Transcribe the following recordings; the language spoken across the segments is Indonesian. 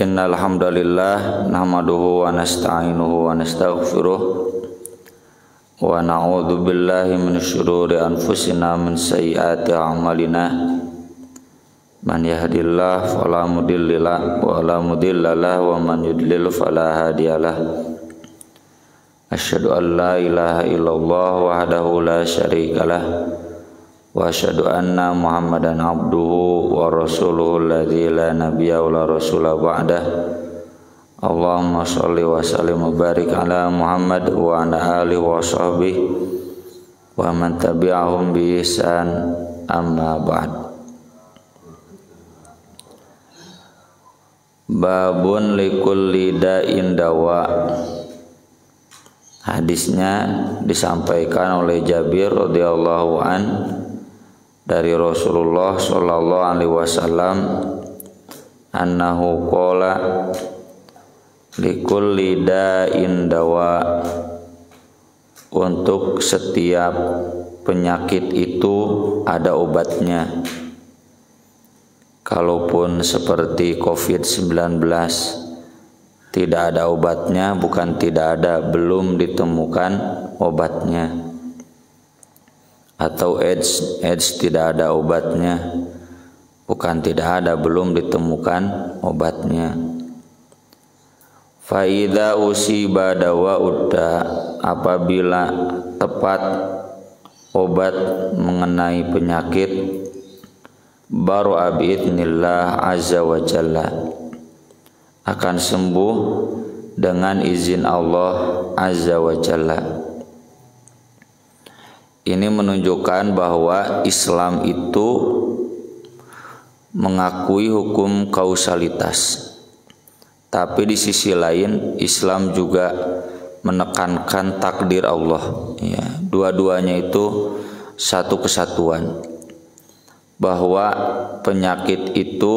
Innal hamdalillah nahmaduhu wa nasta'inuhu wa nastaghfiruh wa na'udzu billahi min syururi anfusina min sayyiati a'malina man yahdihillahu fala mudhillalah wa la mudhillalah wa man yudlil fala hadiyalah. Asyhadu an la ilaha illallah wahdahu la syarikalah wa asyhadu anna Muhammadan abduhu wa rasuluhu alladzi la nabiyya wa la rasula ba'dah. Allahumma shalli wa sallim wa barik ala Muhammad wa ala alihi wa sahbihi wa man tabi'ahum bi ihsan, amma ba'd. Babun likulli da'in dawa. Hadisnya disampaikan oleh Jabir radhiyallahu an dari Rasulullah sallallahu alaihi wasallam annahu qala likulli da'in dawa. Untuk setiap penyakit itu ada obatnya. Kalaupun seperti COVID-19 tidak ada obatnya, bukan tidak ada, belum ditemukan obatnya. Atau AIDS tidak ada obatnya, bukan tidak ada, belum ditemukan obatnya. Fa idza usiba dawa'udda, apabila tepat obat mengenai penyakit, baru biidznillah azza wa jalla, akan sembuh dengan izin Allah azza wa jalla. Ini menunjukkan bahwa Islam itu mengakui hukum kausalitas, tapi di sisi lain Islam juga menekankan takdir Allah. Ya, dua-duanya itu satu kesatuan, bahwa penyakit itu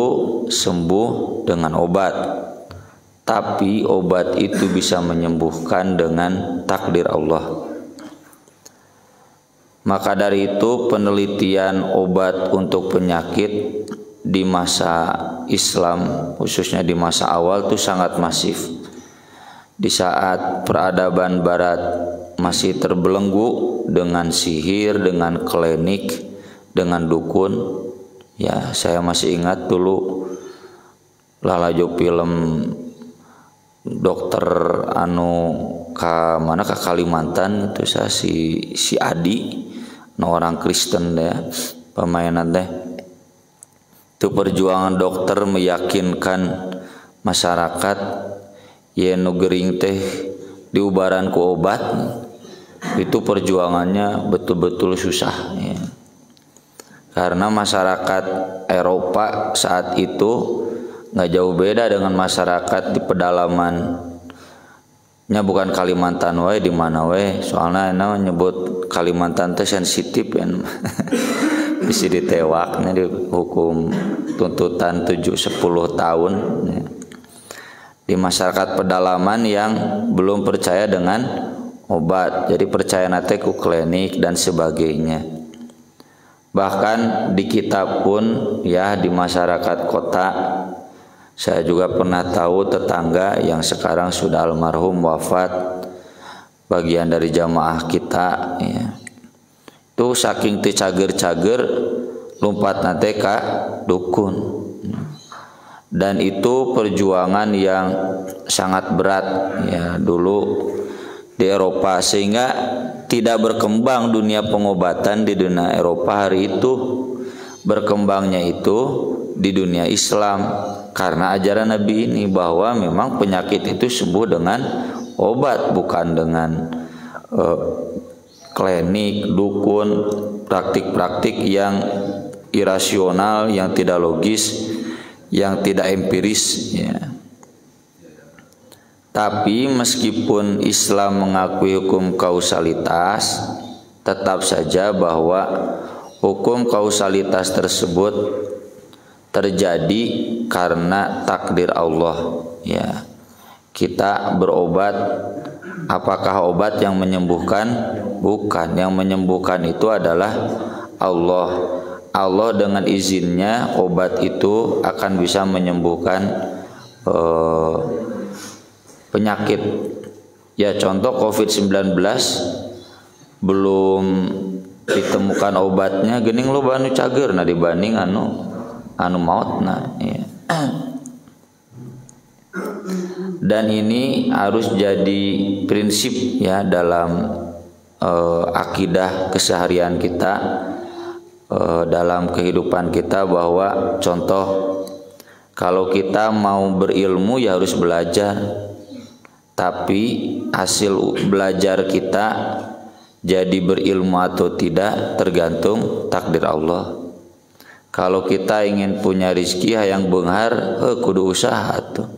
sembuh dengan obat, tapi obat itu bisa menyembuhkan dengan takdir Allah. Maka dari itu penelitian obat untuk penyakit di masa Islam, khususnya di masa awal, itu sangat masif. Di saat peradaban barat masih terbelenggu dengan sihir, dengan klinik, dengan dukun. Ya, saya masih ingat dulu lalajo film dokter ka mana, ke Kalimantan itu, saya si Adi, orang Kristen ya, pemainan teh. Itu perjuangan dokter meyakinkan masyarakat yen nu gering teh diubaran ku obat. Itu perjuangannya betul-betul susah ya. Karena masyarakat Eropa saat itu nggak jauh beda dengan masyarakat di pedalaman. Nya bukan Kalimantan wae, di mana wae, soalnya enak nyebut Kalimantan teh sensitif ya. Bisa ditewaknya, dihukum tuntutan 7-10 tahun ya. Di masyarakat pedalaman yang belum percaya dengan obat, jadi percaya nate ku klinik dan sebagainya. Bahkan di kita pun ya, di masyarakat kota, saya juga pernah tahu tetangga yang sekarang sudah almarhum wafat, bagian dari jamaah kita ya. Itu saking teu cager-cager lompat nate ka dukun. Dan itu perjuangan yang sangat berat ya dulu di Eropa, sehingga tidak berkembang dunia pengobatan di dunia Eropa hari itu. Berkembangnya itu di dunia Islam karena ajaran Nabi ini, bahwa memang penyakit itu sembuh dengan obat, bukan dengan klinik, dukun, praktik-praktik yang irasional, yang tidak logis, yang tidak empiris ya. Tapi meskipun Islam mengakui hukum kausalitas, tetap saja bahwa hukum kausalitas tersebut terjadi karena takdir Allah ya. Kita berobat, apakah obat yang menyembuhkan? Bukan. Yang menyembuhkan itu adalah Allah. Allah dengan izinnya obat itu akan bisa menyembuhkan penyakit. Ya contoh COVID-19 belum ditemukan obatnya geuning loba anu cager dibanding anu mautna ya. Dan ini harus jadi prinsip ya dalam akidah keseharian kita, dalam kehidupan kita, bahwa contoh kalau kita mau berilmu ya harus belajar, tapi hasil belajar kita jadi berilmu atau tidak tergantung takdir Allah. Kalau kita ingin punya rezeki hayang beunghar, kudu usaha tuh,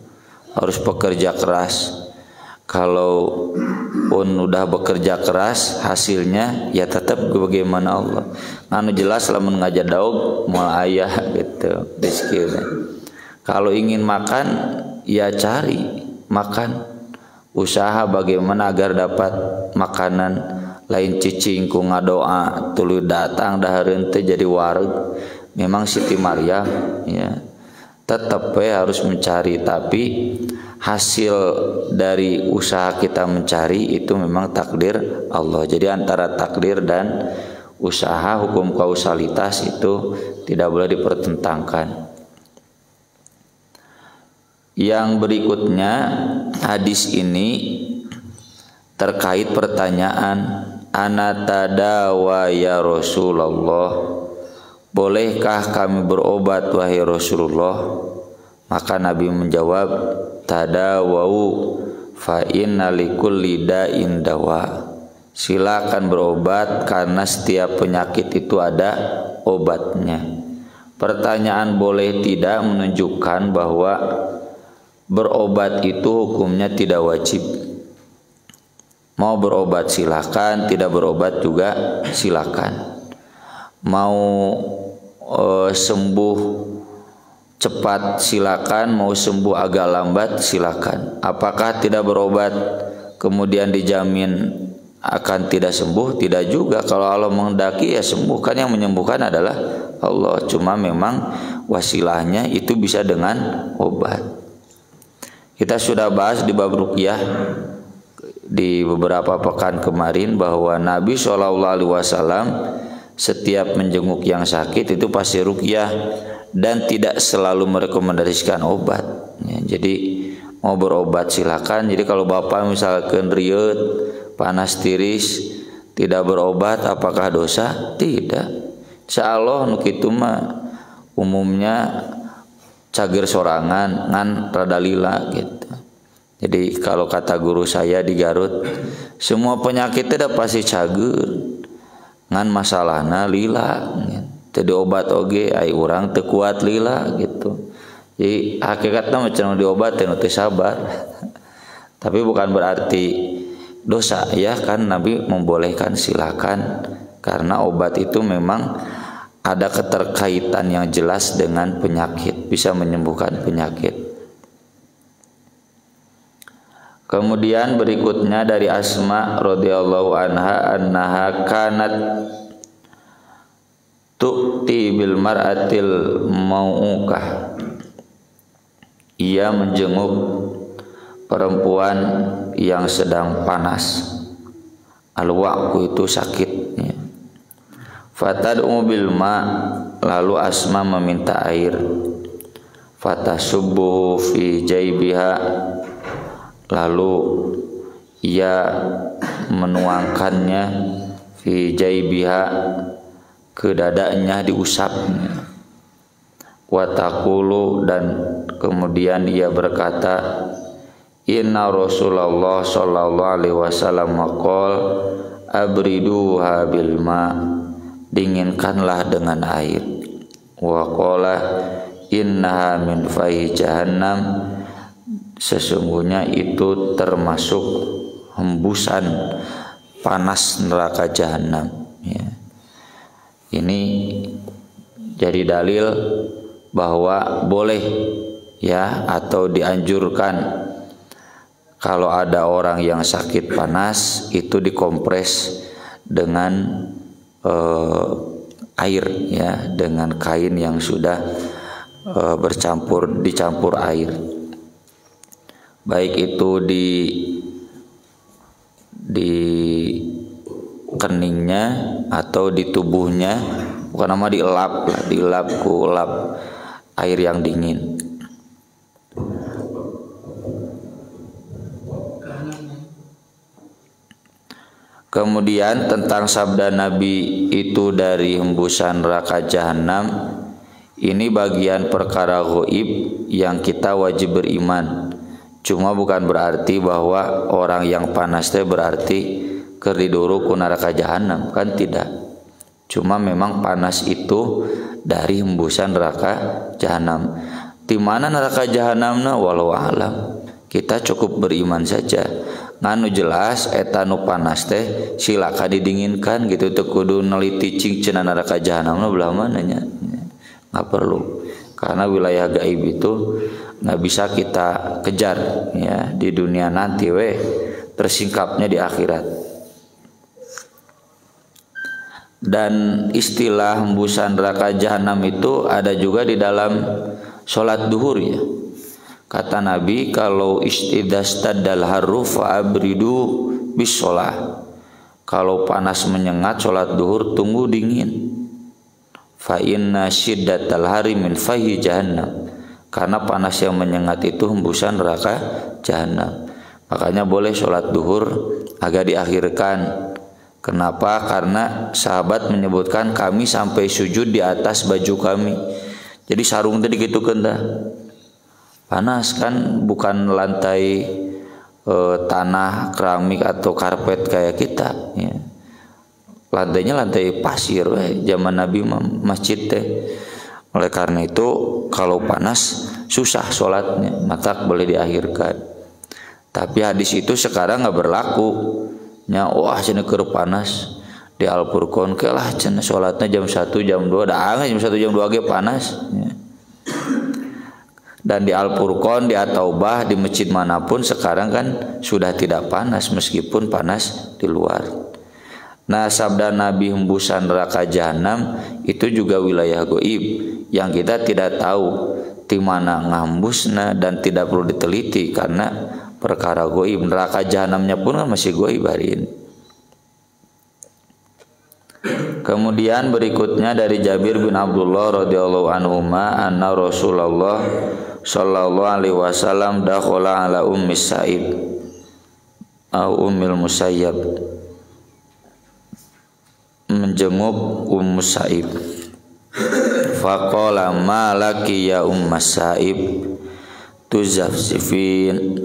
harus bekerja keras. Kalau pun udah bekerja keras, hasilnya ya tetap bagaimana Allah. Anu jelas lamun ngajak daug moal aya gitu rezekina. Kalau ingin makan ya cari makan, usaha bagaimana agar dapat makanan, lain cicing ku ngadoa tuluy datang dahareun teh jadi wareg. Memang Siti Maryam ya tetap harus mencari, tapi hasil dari usaha kita mencari itu memang takdir Allah. Jadi antara takdir dan usaha, hukum kausalitas itu tidak boleh dipertentangkan. Yang berikutnya, hadis ini terkait pertanyaan ana tadawa ya Rasulullah, bolehkah kami berobat wahai Rasulullah? Maka Nabi menjawab, tadawau fa inna likulli da'in dawa. Silakan berobat karena setiap penyakit itu ada obatnya. Pertanyaan boleh tidak menunjukkan bahwa berobat itu hukumnya tidak wajib. Mau berobat silakan, tidak berobat juga silakan. Mau sembuh cepat silakan, mau sembuh agak lambat silakan. Apakah tidak berobat kemudian dijamin akan tidak sembuh? Tidak juga. Kalau Allah menghendaki ya sembuh, kan yang menyembuhkan adalah Allah. Cuma memang wasilahnya itu bisa dengan obat. Kita sudah bahas di bab ruqyah di beberapa pekan kemarin bahwa Nabi SAW setiap menjenguk yang sakit itu pasti ruqyah dan tidak selalu merekomendasikan obat ya. Jadi mau berobat silakan. Jadi kalau bapak misalkan riut, panas tiris, tidak berobat apakah dosa? Tidak. Insyaallah nu kitu mah umumnya cager sorangan ngan rada lila gitu. Jadi kalau kata guru saya di Garut, semua penyakit itu pasti cager ngan masalahna lila gitu. Jadi obat oge ai urang teu kuat lila gitu. Jadi hakikatna macam diobat teh sabar. Tapi bukan berarti dosa ya kan, Nabi membolehkan silakan karena obat itu memang ada keterkaitan yang jelas dengan penyakit, bisa menyembuhkan penyakit. Kemudian berikutnya dari Asma radhiyallahu anha annaha kanat tu'ti bil mar'atil mau'ukah. Ia menjenguk perempuan yang sedang panas. Al-wa'ku itu sakit ya. Fatad'u bil ma, lalu Asma meminta air. Fatasubbu fi jaybiha, lalu ia menuangkannya fi jaybiha, ke dadanya diusapnya. Wa taqulu, dan kemudian ia berkata, inna Rasulullah sallallahu alaihi wasallam qol abriduha bil ma, dinginkanlah dengan air. Wa qala innaha min fahi jahannam, sesungguhnya itu termasuk hembusan panas neraka jahanam ya. Ini jadi dalil bahwa boleh ya atau dianjurkan kalau ada orang yang sakit panas itu dikompres dengan air ya, dengan kain yang sudah dicampur air, baik itu di keningnya atau di tubuhnya, bukan nama dielap ku lap air yang dingin. Kemudian tentang sabda Nabi itu dari hembusan neraka jahanam, ini bagian perkara gaib yang kita wajib beriman. Cuma bukan berarti bahwa orang yang panas teh berarti keriduru ku neraka jahanam, kan tidak. Cuma memang panas itu dari hembusan neraka jahanam. Di mana neraka jahanamna walau alam. Kita cukup beriman saja. Nganu jelas eta nu panas teh silaka didinginkan gitu, teu kudu neliti cingcena neraka jahanamna belah mananya. Nggak perlu. Karena wilayah gaib itu nggak bisa kita kejar ya di dunia nanti tersingkapnya di akhirat. Dan istilah hembusan neraka jahanam itu ada juga di dalam sholat duhur ya. Kata Nabi, kalau istidastadal harru fa'abridu bis sholah. Kalau panas menyengat sholat duhur tunggu dingin. Fa inna syiddatal hari min fahi jahannam. Karena panas yang menyengat itu hembusan neraka jahanam. Makanya boleh sholat duhur agak diakhirkan. Kenapa? Karena sahabat menyebutkan kami sampai sujud di atas baju kami. Jadi sarung tadi gitu dah. Panas kan, bukan lantai tanah keramik atau karpet kayak kita ya. Lantainya lantai pasir zaman Nabi masjid teh. Oleh karena itu kalau panas susah sholatnya, maka boleh diakhirkan. Tapi hadis itu sekarang nggak berlaku nya. Wah cenah keur panas di Al-Furqan ke lah cenah sholatnya jam 1 jam 2 dah jam 1 jam 2 ge panas ya. Dan di Al-Furqan, di At-Taubah, di masjid manapun sekarang kan sudah tidak panas meskipun panas di luar. Nah, sabda Nabi hembusan neraka jahanam itu juga wilayah gaib yang kita tidak tahu di mana ngambusna dan tidak perlu diteliti karena perkara gaib. Neraka jahanamnya pun kan masih gaib hari ini. Kemudian berikutnya dari Jabir bin Abdullah radhiyallahu anhuma anna Rasulullah sallallahu alaihi wasallam dakhala ala ummi Sa'ib au ummil Musayyab, menjenguk Ummu Sa'ib. Faqala ma laki ya Ummu Sa'ib tuzafsifin,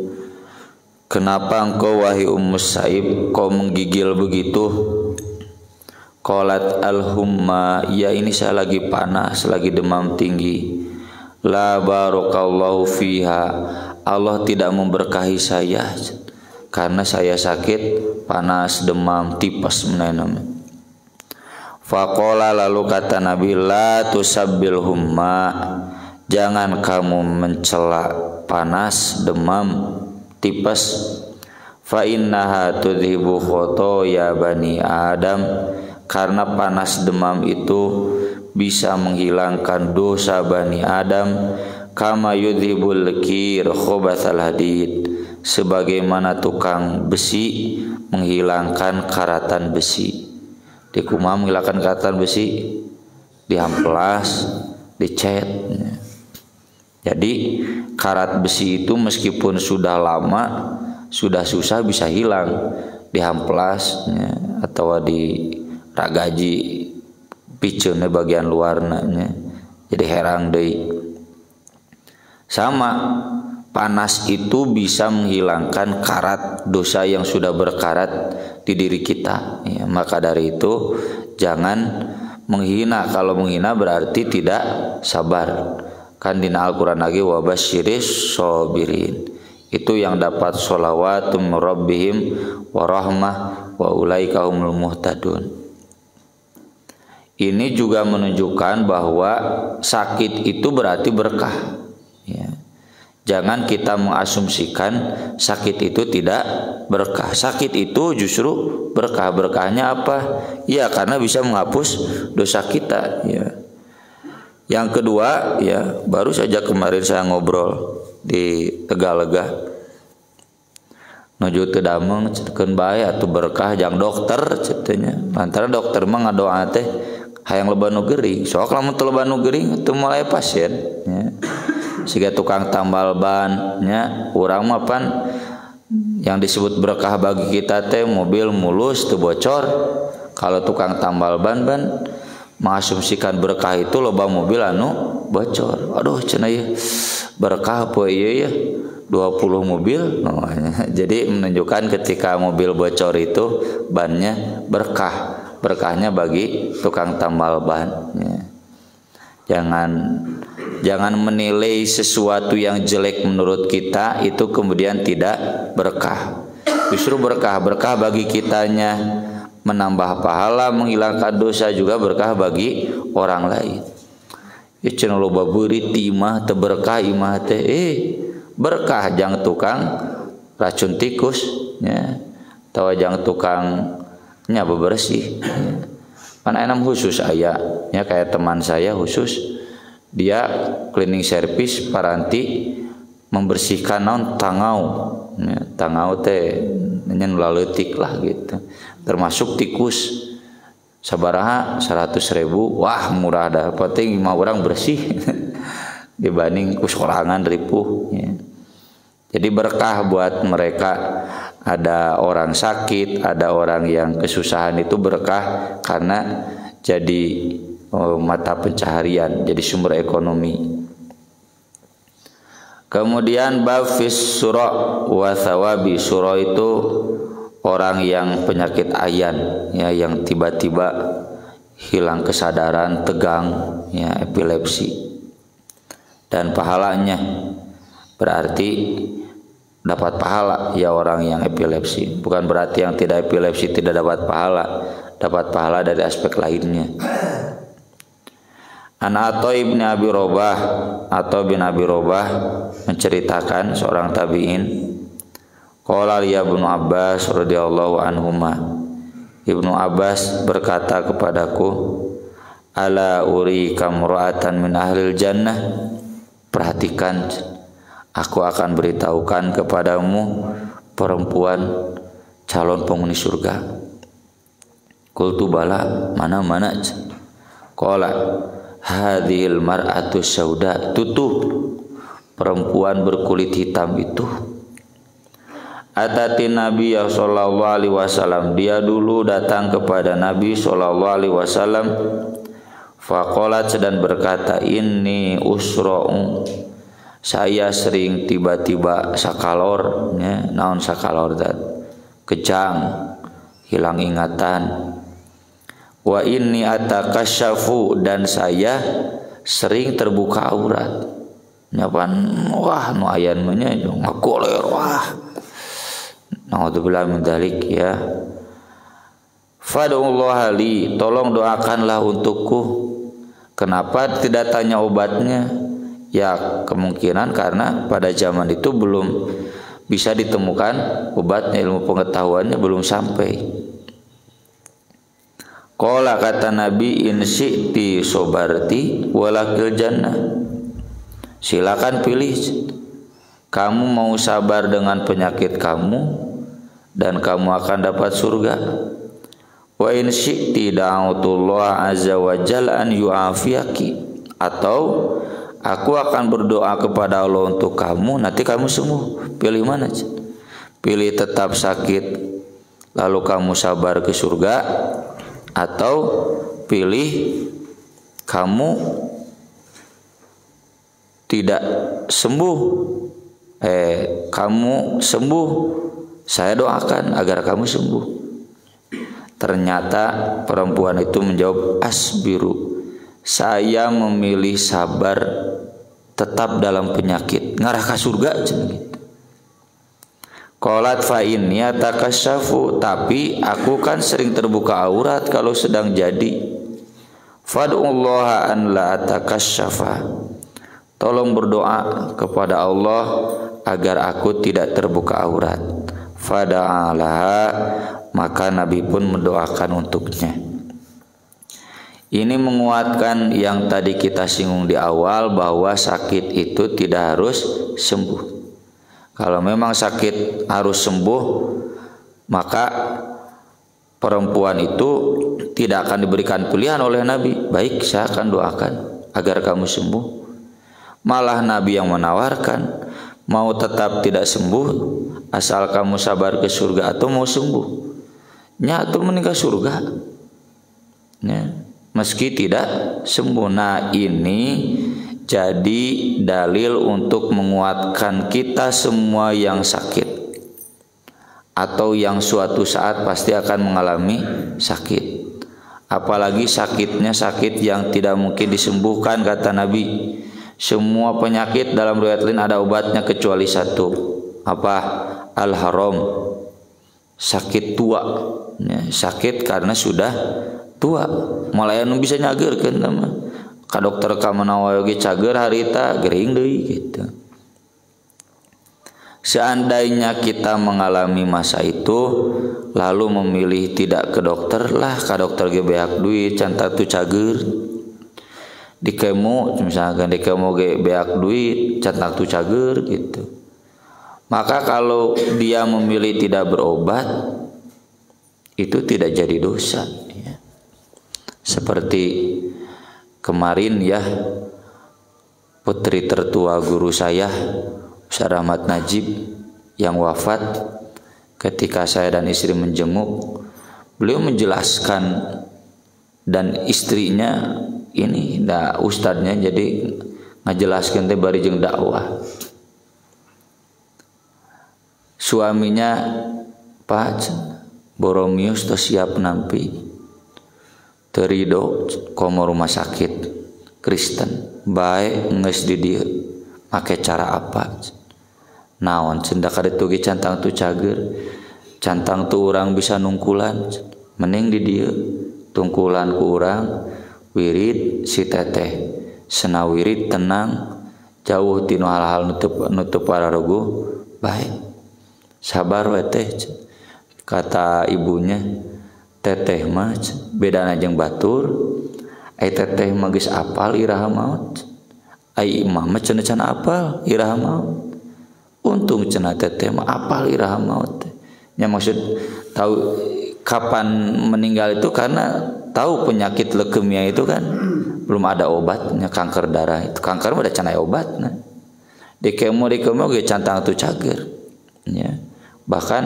kenapa engkau wahai Ummu Sa'ib kau menggigil begitu? Qalat al-humma, ya ini saya lagi panas, lagi demam tinggi. La barakallahu fiha, Allah tidak memberkahi saya karena saya sakit panas demam tipes menenam. Faqala, lalu kata Nabi, la tusabbil humma, jangan kamu mencela panas demam tipes. Fa innaha tudhibu khotoya bani Adam, karena panas demam itu bisa menghilangkan dosa Bani Adam. Kama yudhibul kir khobathal hadid, sebagaimana tukang besi menghilangkan karatan besi. Di kumaha menghilangkan karatan besi? Diamplas, dicet. Jadi karat besi itu meskipun sudah lama, sudah susah bisa hilang. Diamplas atau di ragaji piceunna bagian luarna jadi herang deui. Sama, panas itu bisa menghilangkan karat dosa yang sudah berkarat di diri kita ya. Maka dari itu jangan menghina. Kalau menghina berarti tidak sabar. Kan dina Al-Qur'an lagi wabasyiris sabirin, itu yang dapat sholawatum rabbihim wa rahmah wa ulaika humul muhtadun. Ini juga menunjukkan bahwa sakit itu berarti berkah ya. Jangan kita mengasumsikan sakit itu tidak berkah. Sakit itu justru berkah. Berkahnya apa? Ya karena bisa menghapus dosa kita. Ya. Yang kedua, ya baru saja kemarin saya ngobrol di Tegalega. Nuju teu dameng cekeun bae atuh berkah jang dokter ceutanya. Lantaran dokter mah ngadoa teh hayang loba nu geuring. Sok lamun teu loba nu geuring teu mulai pasien nya. Siga tukang tambal ban nya urang mah pan yang disebut berkah bagi kita teh mobil mulus teu bocor. Kalau tukang tambal ban mengasumsikan berkah itu loba mobil anu bocor. Aduh cenah ieu berkah apa ieu ya 20 mobil jadi menunjukkan ketika mobil bocor itu bannya berkahnya bagi tukang tambal ban ya. Jangan menilai sesuatu yang jelek menurut kita itu kemudian tidak berkah. Justru berkah bagi kitanya, menambah pahala, menghilangkan dosa, juga berkah bagi orang lain. Ya cenah loba beurit imah teu berkah imah teh berkah jang tukang racun tikus nya atawa jang tukang nya bebersih ya. Kan enam khusus aya nya kayak teman saya khusus dia cleaning service paranti membersihkan naon tangau ya, tangau teh nya nu laleutik lah gitu termasuk tikus sabaraha 100.000 wah murah dah penting 5 orang bersih dibanding kusorangan ripuh ya. Jadi berkah buat mereka, ada orang sakit, ada orang yang kesusahan itu berkah karena jadi mata pencaharian, jadi sumber ekonomi. Kemudian bafis sura wa thawabi. Sura itu orang yang penyakit ayan ya, yang tiba-tiba hilang kesadaran, tegang ya, epilepsi. Dan pahalanya berarti dapat pahala ya orang yang epilepsi. Bukan berarti yang tidak epilepsi tidak dapat pahala dari aspek lainnya. An Atha ibn Abi Robah, atau bin Abi Robah menceritakan seorang tabi'in, qala li Ibnu Abbas radhiyallahu anhuma, Ibnu Abbas berkata kepadaku, ala urika mura'atan min ahlil jannah, perhatikan, aku akan beritahukan kepadamu perempuan calon penghuni surga. Qultu bala, mana? Qala hadhil mar'atu sauda, tutup perempuan berkulit hitam itu. Atati Nabi sallallahu alaihi wasallam, dia dulu datang kepada Nabi sallallahu alaihi wasallam. Faqalat, sedang berkata, inni usra'u, saya sering tiba-tiba sakalor ya, naon sakalor dat kejang, hilang ingatan. Wa inni atakasyafu, dan saya sering terbuka aurat. Nyapan wah nu ayan mah nya ngagoler wah. Naudzubillah min dzalik ya. Fad'ullaha li, tolong doakanlah untukku. Kenapa tidak tanya obatnya? Ya kemungkinan karena pada zaman itu belum bisa ditemukan obatnya, ilmu pengetahuannya belum sampai. Qala, kata Nabi, in syi'ti sobarti walakil jannah, silakan pilih, kamu mau sabar dengan penyakit kamu dan kamu akan dapat surga. Wa in syi'ti da'utullah azza wa jalla an yu'afiyaki, atau aku akan berdoa kepada Allah untuk kamu, nanti kamu sembuh. Pilih mana? Pilih tetap sakit lalu kamu sabar ke surga, atau pilih kamu tidak sembuh, kamu sembuh, saya doakan agar kamu sembuh. Ternyata perempuan itu menjawab, asbiru, saya memilih sabar tetap dalam penyakit ngarah ke surga gitu. Qalat fa inni atakasyafu, tapi aku kan sering terbuka aurat kalau sedang jadi. Fad'ullaha an la atakasyafa, tolong berdoa kepada Allah agar aku tidak terbuka aurat. Fada'alaha, maka Nabi pun mendoakan untuknya. Ini menguatkan yang tadi kita singgung di awal, bahwa sakit itu tidak harus sembuh. Kalau memang sakit harus sembuh, maka perempuan itu tidak akan diberikan pilihan oleh Nabi. Baik, saya akan doakan agar kamu sembuh. Malah Nabi yang menawarkan, mau tetap tidak sembuh asal kamu sabar ke surga, atau mau sembuh nyatu meninggal surga ya, meski tidak sembuh. Nah, ini jadi dalil untuk menguatkan kita semua yang sakit atau yang suatu saat pasti akan mengalami sakit. Apalagi sakitnya sakit yang tidak mungkin disembuhkan, kata Nabi. Semua penyakit dalam riwayat lain ada obatnya kecuali satu. Apa? Al-haram. Sakit tua ya, sakit karena sudah tua. Malah anu bisa nyageurkeun mah. Ka dokter ka manawa ge cager harita gering deui gitu. Seandainya kita mengalami masa itu lalu memilih tidak ke dokter, lah ka dokter ge beak duit can tatu cager. Di kemo misalkan di kemo ge beak duit can tatu cager gitu. Maka kalau dia memilih tidak berobat, itu tidak jadi dosa ya. Seperti kemarin ya, putri tertua guru saya Ustaz Rahmat Najib yang wafat. Ketika saya dan istri menjenguk, beliau menjelaskan, dan istrinya ini ustadznya jadi ngajelaskeun teh bari jeung dakwah. Suaminya Pak Boromius teu siap nampi, teu ridho komo rumah sakit Kristen, bae geus di dieu make cara apa? Naon cendak kaditu ge cantang tu cager, cantang tu urang bisa nungkulan, mending di dieu tungkulan ku urang, wirid si teteh, sena wirid tenang, jauh tinu hal-hal nutup pararogu, baik. Sabar we teh, kata ibunya. Teteh mah bedana jeung batur, ai teteh mah geus apal iraha maot, ai imah mah cenah can apal iraha maot. Untung cenah teteh mah apal iraha maot. Nya maksud tahu kapan meninggal itu karena tahu penyakit leukemia itu kan belum ada obatnya, kanker darah itu. Kanker mah ada can aya obatna. Di kemo ge cantang tu cager. Ya. Bahkan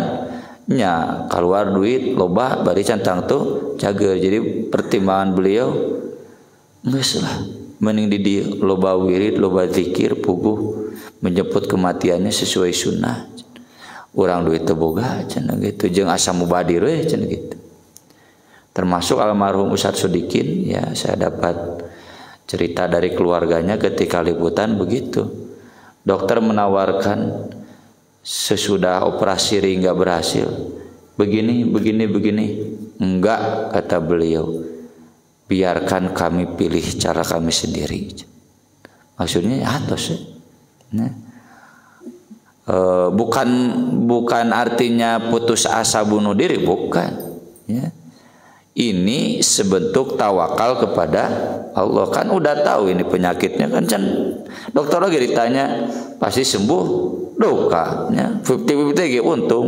nya keluar duit loba bari cantang tuh cager. Jadi pertimbangan beliau geus lah mending di dieu loba wirid, loba zikir, puguh menjemput kematiannya sesuai sunnah. Urang duit teu boga cenah gitu, jeung asa mubadir we cenah gitu. Termasuk almarhum Ustaz Sodikin ya, saya dapat cerita dari keluarganya ketika liputan begitu. Dokter menawarkan sesudah operasi ring nggak berhasil, begini. Enggak, kata beliau, biarkan kami pilih cara kami sendiri. Maksudnya atos nah, bukan artinya putus asa bunuh diri, bukan ya. Ini sebentuk tawakal kepada Allah. Kan udah tahu ini penyakitnya kan, dokter lagi ditanya pasti sembuh dokanya 50-50 untung,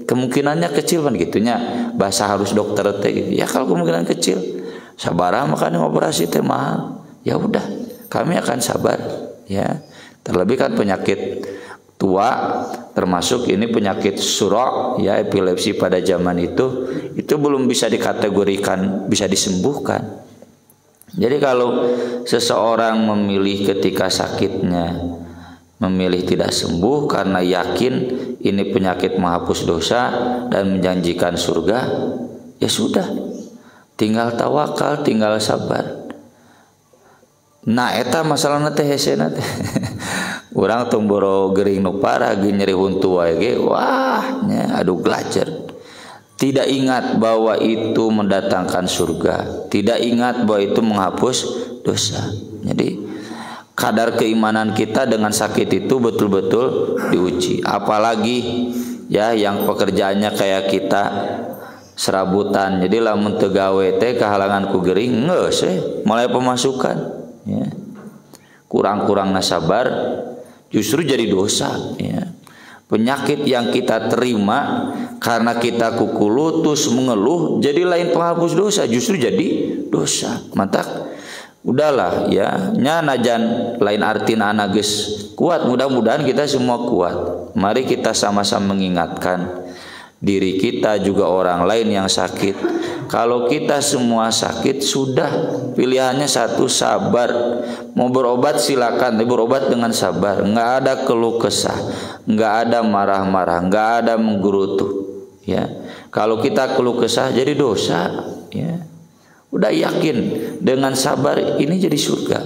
kemungkinannya kecil kan gitunya, bahasa harus dokter teh gitu. Ya kalau kemungkinan kecil sabar, makanya operasi teh mahal. Ya udah, kami akan sabar ya. Terlebih kan penyakit tua, termasuk ini penyakit surok ya, epilepsi pada zaman itu belum bisa dikategorikan bisa disembuhkan. Jadi kalau seseorang memilih ketika sakitnya memilih tidak sembuh karena yakin ini penyakit menghapus dosa dan menjanjikan surga, ya sudah, tinggal tawakal, tinggal sabar. Nah eta masalahna teh hesena teh urang tong boro gering nu parah ge nyeri huntu wae ge, wah nya aduh glacer. Tidak ingat bahwa itu mendatangkan surga, tidak ingat bahwa itu menghapus dosa. Jadi kadar keimanan kita dengan sakit itu betul-betul diuji. Apalagi ya yang pekerjaannya kayak kita serabutan, jadi lamun teu gawe teh kahalangan ku gering geus mulai pemasukan ya. Kurang-kurang sabar justru jadi dosa ya. Penyakit yang kita terima karena kita kuku lutus mengeluh jadi lain penghapus dosa, justru jadi dosa. Mantak udahlah ya, nya najan lain artina anak geus kuat, mudah-mudahan kita semua kuat. Mari kita sama-sama mengingatkan diri kita juga orang lain yang sakit. Kalau kita semua sakit, sudah pilihannya satu, sabar. Mau berobat silakan, tapi berobat dengan sabar. Nggak ada keluh kesah, nggak ada marah-marah, nggak ada menggerutu. Ya, kalau kita keluh kesah jadi dosa. Ya, udah yakin dengan sabar ini jadi surga.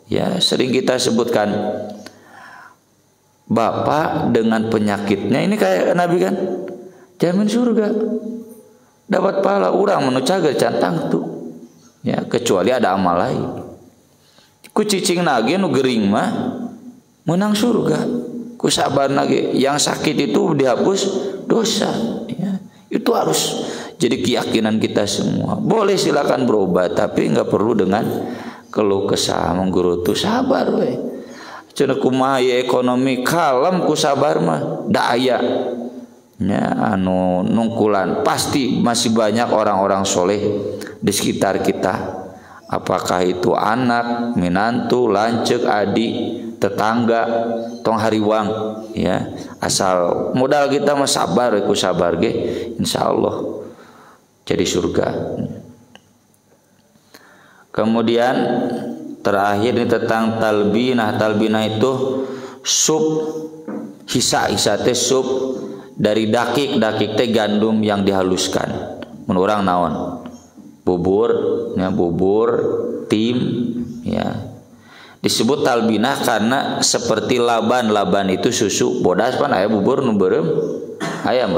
Ya, sering kita sebutkan. Bapak dengan penyakitnya ini kayak Nabi kan, jamin surga. Dapat pahala urang menu cager cantang tuh ya, kecuali ada amal lain. Ku cicing nage nu gering mah menang surga, ku sabar nage yang sakit itu dihapus dosa ya. Itu harus jadi keyakinan kita semua. Boleh silakan berobat, tapi nggak perlu dengan keluh kesah menggerutu. Sabar we, cenah kumaha ekonomi kalem ku sabar mah daya ya, anu nungkulan pasti masih banyak orang-orang soleh di sekitar kita. Apakah itu anak, minantu, lanceuk, adik, tetangga, tong hariwang ya. Asal modal kita mah sabar, ku sabar ge, insyaallah jadi surga. Kemudian terakhir ini tentang talbinah. Talbinah itu sup, hisa teh sup dari dakik teh gandum yang dihaluskan. Menurang naon? Bubur, ya, bubur tim, ya. Disebut talbinah karena seperti laban itu susu bodas pan aya bubur nu beureum aya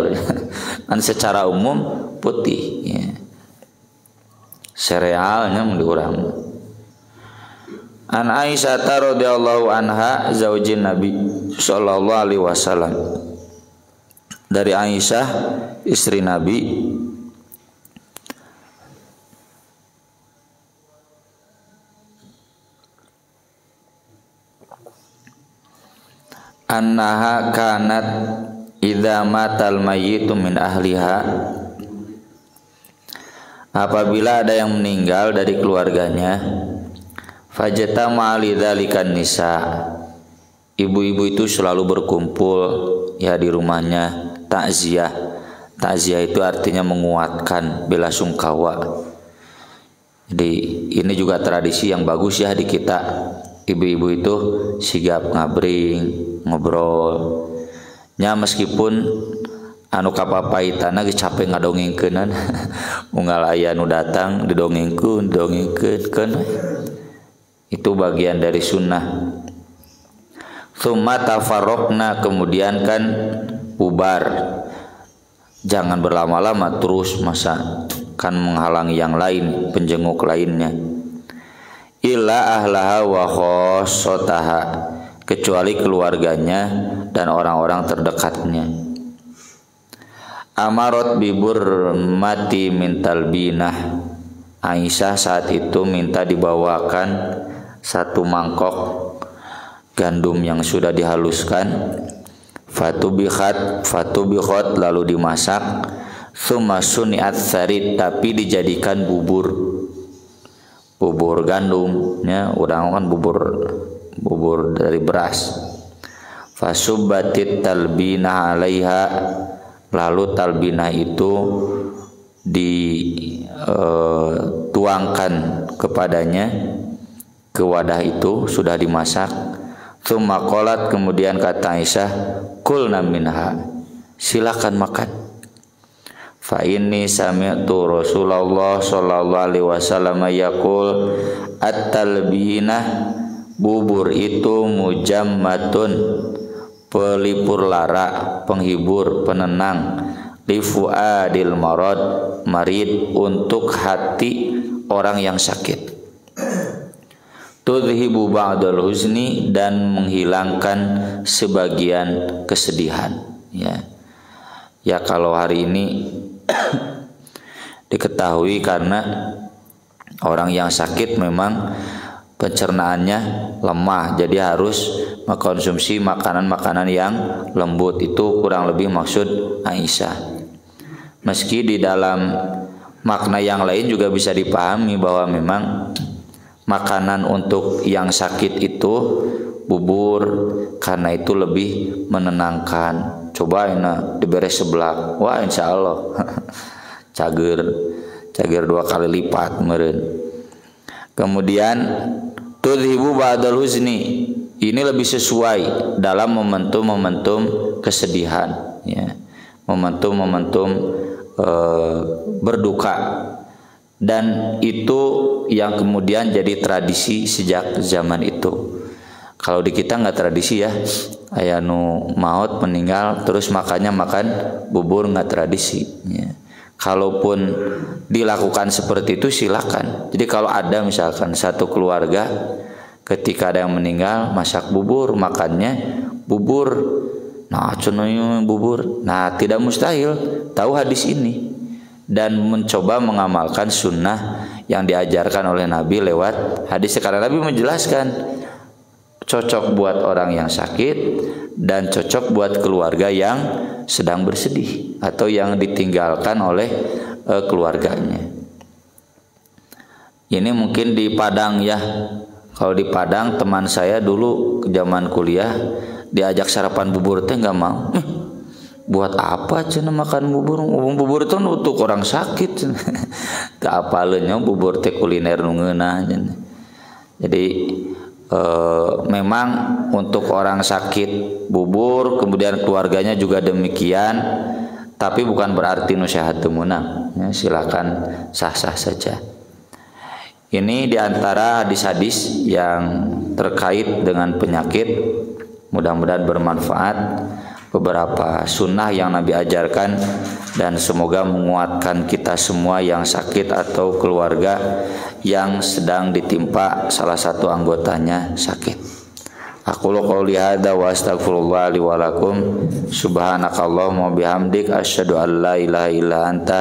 kan secara umum putih, ya. Serealnya mun diurang. An Aisyah radhiyallahu anha zaujin Nabi sallallahu alaihi wasallam. Dari Aisyah istri Nabi, annaha kanat idza matal mayyitu min ahliha, apabila ada yang meninggal dari keluarganya, fajtama lidzalikan nisa, ibu-ibu itu selalu berkumpul ya di rumahnya. Takziah itu artinya menguatkan, bela sungkawa. Jadi ini juga tradisi yang bagus ya di kita. Ibu-ibu itu sigap ngabring, ngobrol. Nya meskipun anu kapapaitanna geus capek ngadongengkeunan, unggal aya nu datang didongengkeun. Itu bagian dari sunnah. Tsumma tafarraqna, kemudian kan bubar. Jangan berlama-lama terus, masa kan menghalangi yang lain, penjenguk lainnya. Illa ahlaha wa khossataha, kecuali keluarganya dan orang-orang terdekatnya. Amarat bibur mati min talbinah, Aisyah saat itu minta dibawakan satu mangkok gandum yang sudah dihaluskan. Fatubikhat lalu dimasak. Tsumma suniat sarid, tapi dijadikan bubur gandum ya, urang kan bubur dari beras. Fasubbatit talbinah alaiha, lalu talbinah itu dituangkan kepadanya, ke wadah itu sudah dimasak. Tsumma qalat, kemudian kata Aisyah, kulna minha, silakan makan. Fa inni sami'tu Rasulullah sallallahu alaihi wasallam yaqul at-talbinah, bubur itu mujammatun, pelipur lara, penghibur, penenang, lifuadil marid, untuk hati orang yang sakit. tudhibu ba'dal huzni, dan menghilangkan sebagian kesedihan. Ya kalau hari ini diketahui karena orang yang sakit memang pencernaannya lemah, jadi harus mengkonsumsi makanan-makanan yang lembut. Itu kurang lebih maksud Aisyah. Meski di dalam makna yang lain juga bisa dipahami bahwa memang makanan untuk yang sakit itu bubur, karena itu lebih menenangkan. Coba enak diberes seblak, wah insya Allah cager 2 kali lipat meureun. Kemudian tudhibu ba'dal huzni, ini lebih sesuai dalam momentum-momentum kesedihan, momentum-momentum berduka, dan itu yang kemudian jadi tradisi sejak zaman itu. Kalau di kita nggak tradisi ya, aya nu maut meninggal terus makannya makan bubur, nggak tradisi. Kalaupun dilakukan seperti itu silakan. Jadi kalau ada misalkan satu keluarga ketika ada yang meninggal masak bubur, makannya bubur, nah cunoy bubur, nah tidak mustahil tahu hadis ini dan mencoba mengamalkan sunnah yang diajarkan oleh Nabi lewat hadis. Karena Nabi menjelaskan cocok buat orang yang sakit dan cocok buat keluarga yang sedang bersedih atau yang ditinggalkan oleh keluarganya. Ini mungkin di Padang ya. Kalau di Padang teman saya dulu zaman kuliah diajak sarapan bubur teh nggak mau. Buat apa cenah makan bubur? Bubur itu untuk orang sakit. Teu apaleunnya bubur teh kuliner nu ngeunah. Jadi memang untuk orang sakit bubur, kemudian keluarganya juga demikian, tapi bukan berarti nusehat teu meunang. Silakan sah-sah saja. Ini diantara hadis-hadis yang terkait dengan penyakit. Mudah-mudahan bermanfaat, beberapa sunnah yang Nabi ajarkan, dan semoga menguatkan kita semua yang sakit atau keluarga yang sedang ditimpa salah satu anggotanya sakit. Aku qouli hadza wa astaghfirullah li wa lakum. Subhanakallahumma bihamdik asyhadu an la ilaha illa anta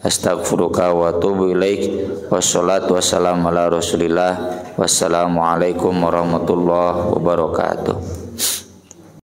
astaghfiruka wa atubu ilaik. Wassalatu wassalamu ala Rasulillah. Wassalamu alaikum warahmatullahi wabarakatuh.